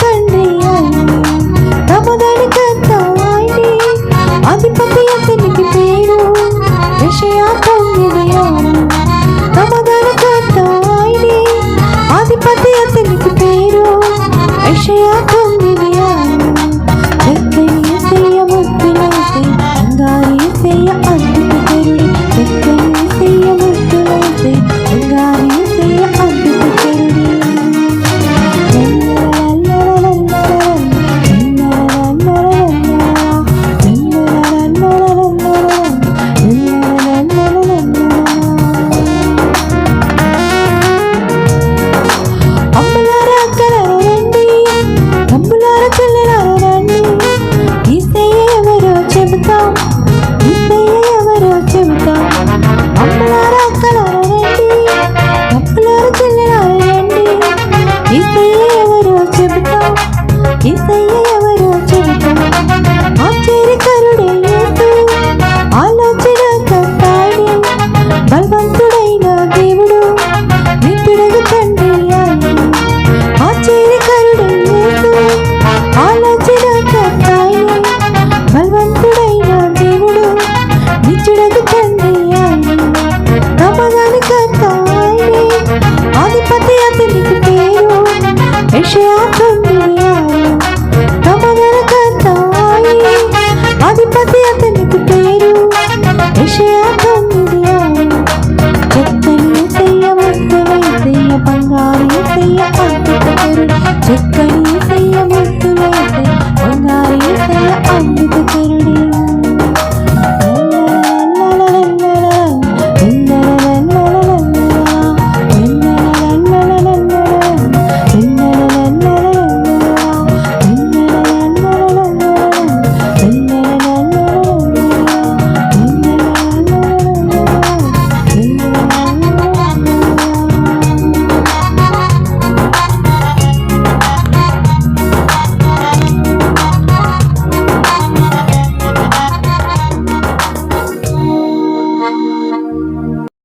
తండ్రి రమదానికంత ఆయనే అధిపతి అతనికి పేరు యెషయా 9:6 రమదానికంత ఆయనే అధిపతి అతనికి పేరు యెషయా 9:6 చక్కని యేసయ్య ముద్దులైతే బంగారు యేసయ్య అద్భుతకరుడు చక్కని యేసయ్య ముద్దులైతే బంగారు యేసయ్య అద్భుతకరుడు అమ్మలారా అక్కలారా రండి తమ్ములారా చెల్లెలారా రండి యేసయ్య ఎవరో చెబుతాం యేసయ్య ఎవరో చెబుతాం అమ్మలారా అక్కలారా రండి తమ్ములారా చెల్లెలారా రండి యేసయ్య ఎవరో చెబుతాం యేసయ్య ఎవరో చెబుతాం ఆశ్చర్యకరుడే యేసు ఆలోచనకర్త ఆయనే బలవంతుడైన దేవుడు నిత్యుడగు తండ్రి ఆయనే ఆశ్చర్యకరుడే యేసు ఆలోచనకర్త ఆయనే బలవంతుడైన దేవుడు నిత్యుడగు తండ్రి ఆయనే రమదానికంత ఆయనే అధిపతి అతనికి పేరు యెషయా 9:6 రమదానికంత ఆయనే అధిపతి అతనికి పేరు యెషయా 9:6 చక్కని యేసయ్య ముద్దుల యేసయ్య బంగారు యేసయ్య అద్భుతకరుడు